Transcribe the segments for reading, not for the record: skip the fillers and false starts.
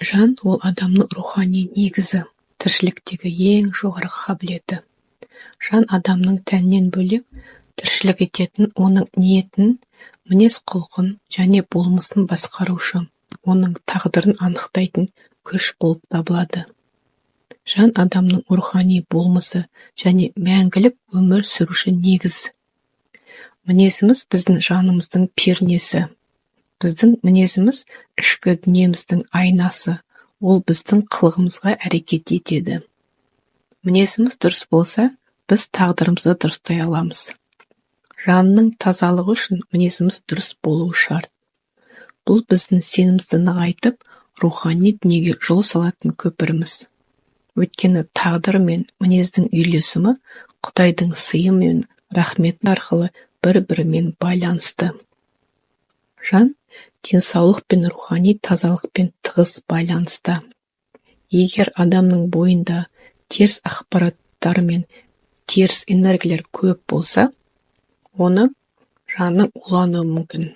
Жан – ол адамның рухани негізі, тіршіліктегі ең жоғары қабілеті. Жан адамның тәннен бөлек тіршілік ететін, оның ниетін, мінез-құлқын және болмысын басқарушы, оның тағдырын анықтайтын күш болып табылады. Жан адамның рухани болмысы және мәңгілік өмір сүруші негіз. Мінезіміз біздің жанымыздың пернесі. Біздің мінезіміз ішкі дүниеміздің айнасы, ол біздің қылығымызға әрекет етеді. Мінезіміз дұрыс болса, біз тағдырымызды дұрыстай аламыз. Жанның тазалығы үшін мінезіміз дұрыс болуы шарт. Бұл біздің сенімізді нығайтып, рухани дүниеге жол салатын көпіріміз. Өйткені тағдыр мен мінездің үйлесімі Құдайдың сыйы мен рахметі арқылы бір-бірімен байланысты. Жан денсаулық пен рухани тазалықпен тығыз байланысты. Егер адамның бойында теріс ақпараттар мен теріс энергиялар көп болса, оны жаны улануы мүмкін.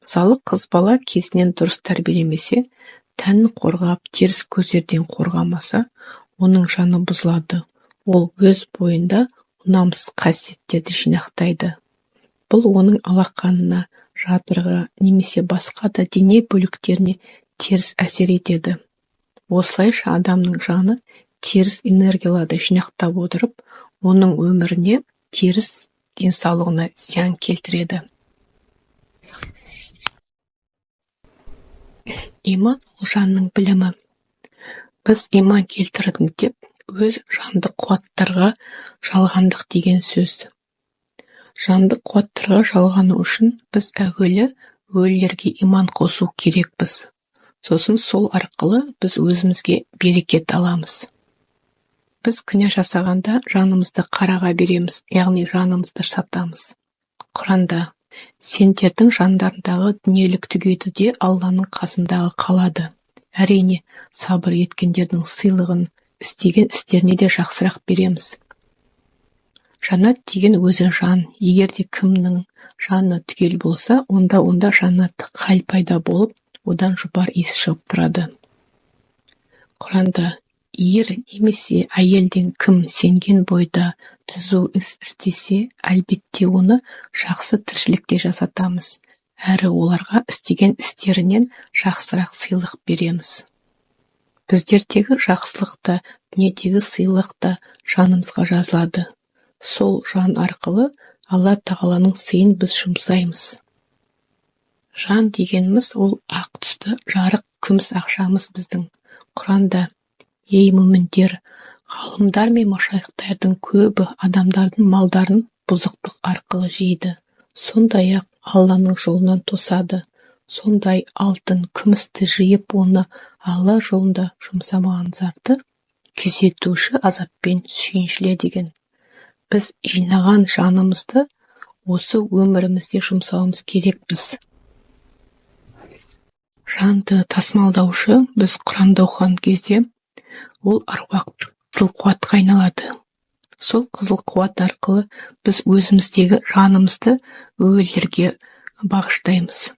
Мысалы, қыз бала кезінен дұрыс тәрбиелемесе, тәнін қорғап, теріс көздерден қорғамаса, оның жаны бұзылады. Ол өз бойында ұнамсыз қасиеттерді жинақтайды. Бұл оның алақанына, жатырға немесе басқа да дене бөліктеріне теріс әсер етеді. Осылайша адамның жаны теріс энергияларды жинақтап отырып, оның өміріне теріс денсаулығына зиян келтіреді. Иман – ол жанның білімі. Біз иман келтірдік деп, өз жанды қуаттарға жалғандық деген сөз. Жанды қуаттарға жалғану үшін біз әуелі өлілерге иман қосу керекпіз. Сосын сол арқылы біз өзімізге берекет аламыз. Біз күнә жасағанда жанымызды қараға береміз, яғни жанымызды сатамыз. Құранда сендердің жандарындағы дүниелік түгейді де Алланың қасындағы қалады. Әрине, сабыр еткендердің сыйлығын істеген істеріне де жақсырақ береміз. Жанат деген өзі жан. Егер де кімнің жаны түгел болса, онда жанаттық хал пайда болып, одан жұпар иіс шығып тұрады. Құранда ер немесе әйелден кім сенген бойда түзу іс істесе, әлбетте оны жақсы тіршілікте жасатамыз, әрі оларға істеген істерінен жақсырақ сыйлық береміз. Біздердегі жақсылықта, дүниедегі сыйлықта жанымызға жазылады. Сол жан арқылы Алла Тағаланың сыйын біз жұмсаймыз. Жан дегеніміз ол ақ түсті жарық күміс ақшамыз біздің. Құранда ей мүміндер, ғалымдар мен машайықтардың көбі адамдардың малдарын бұзықтық арқылы жейді. Сондай-ақ Алланың жолынан тосады. Сондай алтын, күмісті жиып, оны Алла жолында жұмсамағандарды күзетуші азаппен сүйіншіле деген. Біз жинаған жанымызды осы өмірімізде жұмсауымыз керекпіз. Жанды тасымалдаушы біз Құранды оқыған кезде ол аруақ қызыл қуатқа айналады. Сол қызыл қуат арқылы біз өзіміздегі жанымызды өлілерге бағыштаймыз.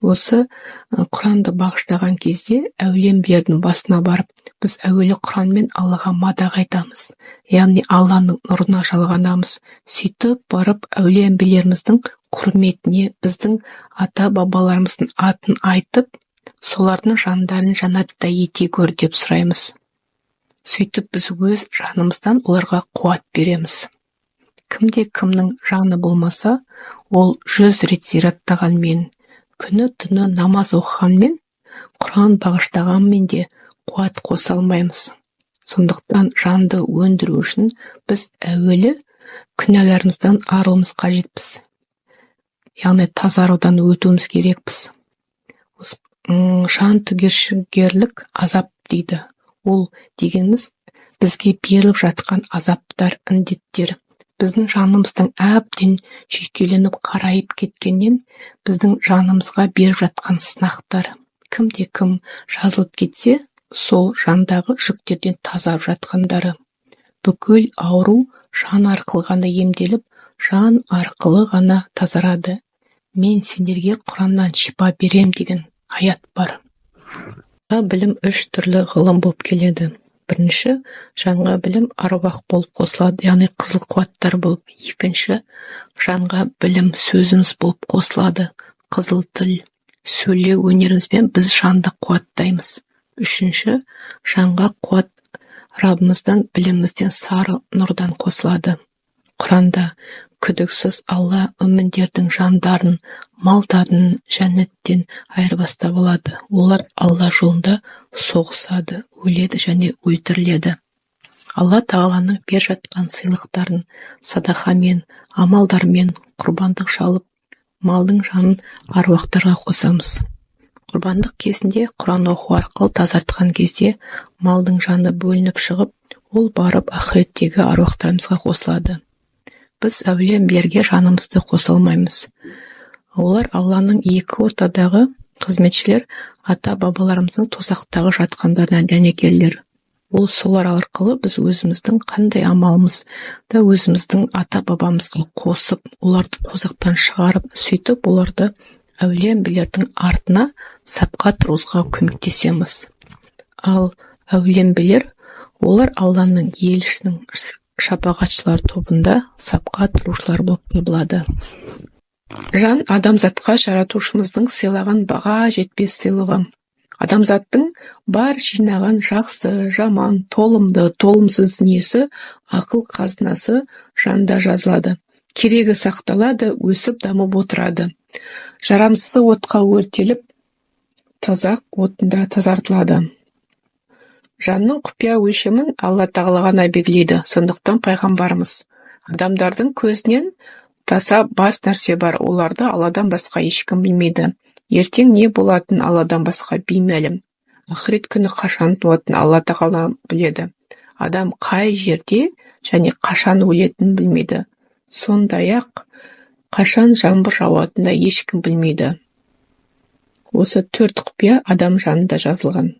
Осы Құранды бағыштаған кезде әулиелердің басына барып, біз әуелі Құранмен Аллаға мадақ айтамыз, яғни Алланың нұрына жалғанамыз. Сөйтіп барып әулиелеріміздің құрметіне біздің ата-бабаларымыздың атын айтып, солардың жандарын жанатта ете көр деп сұраймыз. Сөйтіп біз өз жанымыздан оларға қуат береміз. Кімде кімнің жаны болмаса, ол 100 рет зираттағанмен, күні-түні намаз оқығанмен, Құран бағыштағанмен де қуат қоса алмаймыз. Сондықтан жанды өндіру үшін біз әуелі күнәларымыздан арылуымыз қажетпіз. Яғни тазарудан өтуіміз керекпіз. Жан түгешігерлік азап дейді. Ол дегеніміз бізге беріліп жатқан азаптар, індеттер. Біздің жанымыздың әбден жүйкеленіп қарайып кеткеннен біздің жанымызға беріп жатқан сынақтар. Кімде кім жазылып кетсе, сол жандағы жүктерден тазарып жатқандары. Бүкіл ауру жан арқылы ғана емделіп, жан арқылы ғана тазарады. Мен сендерге Құраннан шипа берем деген аят бар. Білім үш түрлі ғылым болып келеді. Бірінші, жанға білім аруақ болып қосылады, яғни қызыл қуаттар болып. Екінші, жанға білім сөзіміз болып қосылады, қызыл тіл, сөйлеу өнерімізбен біз жанды қуаттаймыз. Үшінші, жанға қуат Раббымыздан, білімімізден сары нұрдан қосылады. Құранда күдіксіз Алла мүміндердің жандарын, малдарын жәннаттен айырбастап алады. Олар Алла жолында соғысады, өледі және өлтіріледі. Алла Тағаланың бер жатқан сыйлықтарын садақамен, амалдармен құрбандық шалып, малдың жанын аруақтарға қосамыз. Құрбандық кезінде Құран оқу арқылы тазартқан кезде малдың жаны бөлініп шығып, ол барып ақыреттегі аруақтарымызға қосылады. Біз әулие-әмбиелерге жанымызды қоса алмаймыз. Олар Алланың екі ортадағы қызметшілер, ата-бабаларымыздың тозақтағы жатқандарына дәнекерлер. Ол солар арқылы біз өзіміздің қандай амалымызды өзіміздің ата-бабамызға қосып, оларды тозақтан шығарып, сөйтіп оларды әулие-әмбиелердің артына сапқа тұрғызуға көмектесеміз. Ал әулие-әмбиелер, олар Алланың елшісінің шапағатшылар тобында сапқа тұрушылар болып табылады. Жан адамзатқа жаратушымыздың сыйлаған баға жетпес сыйлығы. Адамзаттың бар жинаған жақсы, жаман, толымды, толымсыз дүниесі, ақыл қазынасы жанда жазылады. Керегі сақталады, өсіп дамып отырады. Жарамсызы отқа өртеліп, тазақ отында тазартылады. Жанның құпия өлшемін Алла Тағала ғана белгілейді. Сондықтан пайғамбарымыз: адамдардың көзінен таса бас нәрсе бар, оларды Алладан басқа ешкім білмейді. Ертең не болатын Алладан басқа беймәлім. Ақырет күні қашан туатын Алла Тағала біледі. Адам қай жерде және қашан өлетінін білмейді. Сондай-ақ қашан жаңбыр жауатынын ешкім білмейді. Осы 4 құпия адам жанында жазылған.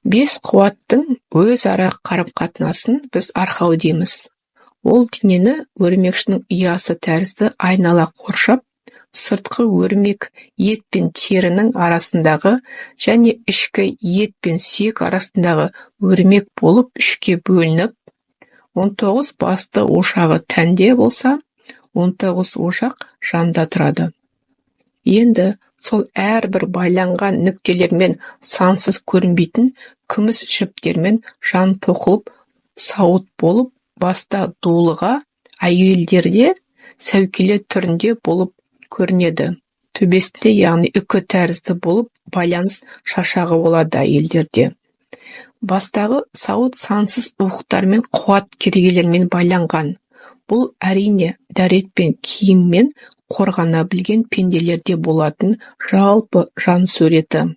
5 қуаттың өзара қарым-қатынасын біз арқау дейміз. Ол денені өрмекшінің ұясы тәрізді айнала қоршап, сыртқы өрмек ет пен терінің арасындағы және ішкі ет пен сүйек арасындағы өрмек болып 3-ке бөлініп, 19 басты ошағы тәнде болса, 19 ошақ жанда тұрады. Енді сол әрбір байланған нүктелермен сансыз көрінбейтін күміс жіптермен жан тоқылып, сауыт болып, баста дулыға, әйелдерде сәукеле түрінде болып көрінеді. Төбесінде, яғни үкі тәрізді болып, байланыс шашағы болады әйелдерде. Бастағы сауыт сансыз уықтармен, қуат керегелермен байланған. Бұл әрине дәрет пен киіммен қорғана білген пенделерде болатын жалпы жан суреті.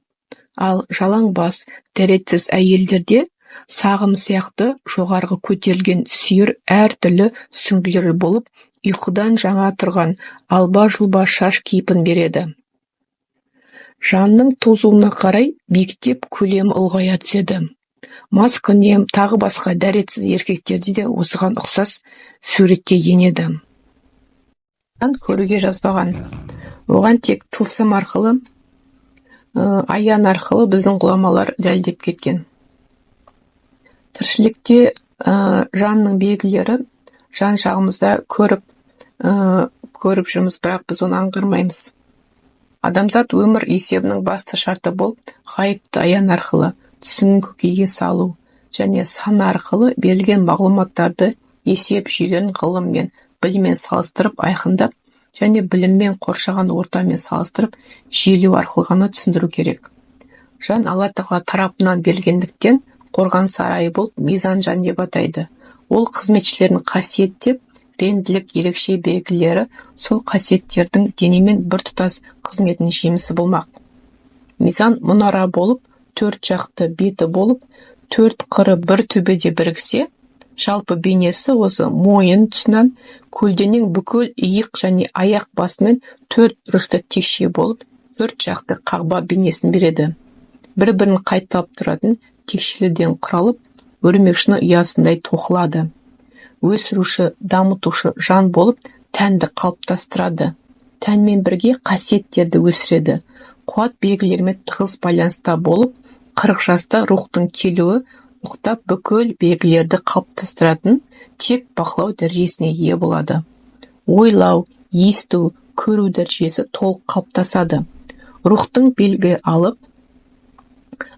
Ал жалаң бас, дәретсіз әйелдерде сағым сияқты жоғарғы көтерілген сүйір әртүрлі сүңгілер болып, ұйқыдан жаңа тұрған алба-жұлба шаш кейпін береді. Жанның тозуына қарай биіктеп көлемі ұлғая түседі. Маскүнем, тағы басқа дәретсіз еркектерде де осыған ұқсас суретке енеді. Жан көруге жазбаған. Оған тек тылсым арқылы, аян арқылы біздің ғұламалар дәлдеп кеткен. Тіршілікте жанның белгілері жан жағымызда көріп жүрміз, бірақ біз оны аңғармаймыз. Адамзат өмір есебінің басты шарты болып, ғайыпты аян арқылы түсін көкейге салу және сан арқылы берілген мағлұматтарды есеп жүйелерін ғылыммен, біліммен салыстырып айқындап және біліммен қоршаған ортамен салыстырып жүйелеу арқылы ғана түсіндіру керек. Жан Алла Тағала тарапынан берілгендіктен қорған сарайы болып мизан жан деп атайды. Ол қызметшілерін қасиеттеп, ренділік ерекше белгілері сол қасиеттердің денемен біртұтас қызметінің жемісі болмақ. Мизан мұнара болып, 4 жақты беті болып, 4 қыры бір төбеде біріксе, жалпы бейнесі осы мойын тұсынан көлденең бүкіл иық және аяқ басымен 4 бұрышты текше болып, 4 жақты қағба бейнесін береді. Бір-бірін қайталап тұратын текшелерден құралып, өрмекшінің ұясындай тоқылады. Өсіруші, дамытушы жан болып, тәнді қалыптастырады. Тәнмен бірге қасиеттерді өсіреді. қуат белгілерімен тығыз байланыста болып, 40 жаста рухтың келуі ұқтап бүкіл белгілерді қалыптастыратын тек бақылау дәрежесіне ие болады. Ойлау, есту, көру дәрежесі толық қалыптасады. Рухтың белгі алып,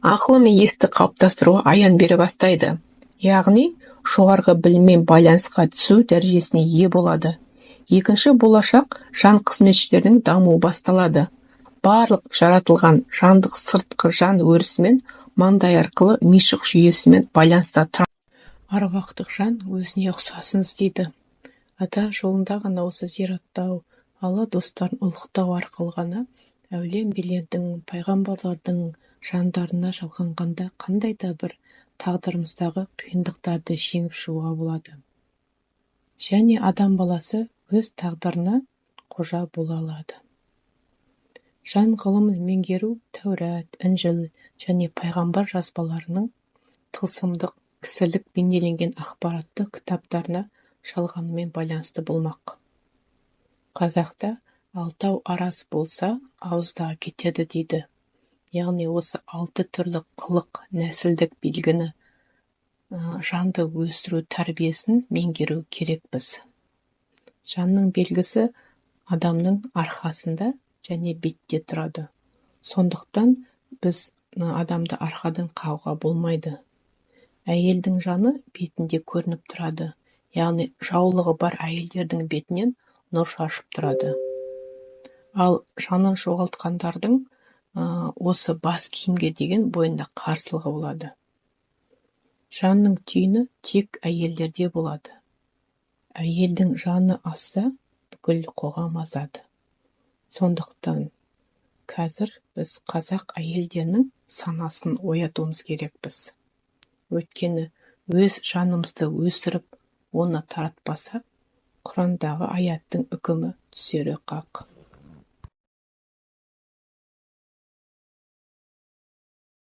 ақыл мен есті қалыптастыруға аян бере бастайды. Яғни, жоғарғы біліммен байланысқа түсу дәрежесіне ие болады. Екінші болашақ жан қызметшілердің дамуы басталады. Барлық жаратылған жандық сыртқы жан өрісімен маңдай арқылы мишық жүйесімен байланыста тұрады. Аруақтық жан өзіне ұқсасын іздейді. Ата жолында ғана осы зираттау, Алла достарын ұлықтау арқылы ғана әулие-билердің, пайғамбарлардың жандарына жалғанғанда қандай да бір тағдырымыздағы қиындықтарды жеңіп шығуға болады. Және адам баласы өз тағдырына қожа бола алады. Жан ғылымын меңгеру Тәурат, Інжіл және пайғамбар жазбаларының тылсымдық, кісілік бейнеленген ақпаратты кітаптарына жалғанумен байланысты болмақ. Қазақта алтау араз болса, ауыздағы кетеді дейді. Яғни осы 6 түрлі қылық, нәсілдік белгіні жанды өсіру тәрбиесін меңгеру керекпіз. Жанның белгісі адамның арқасында және бетте тұрады. Сондықтан біз адамды арқадан қағуға болмайды. Әйелдің жаны бетінде көрініп тұрады. Яғни жаулығы бар әйелдердің бетінен нұр шашып тұрады. Ал жанын жоғалтқандардың осы бас киімге деген бойында қарсылығы болады. Жанның түйіні тек әйелдерде болады. Әйелдің жаны азса, бүкіл қоғам азады. Сондықтан қазір біз қазақ әйелдерінің санасын оятуымыз керекпіз. Өйткені өз жанымызды өсіріп, оны таратпасақ, Құрандағы аяттың үкімі түсері қақ.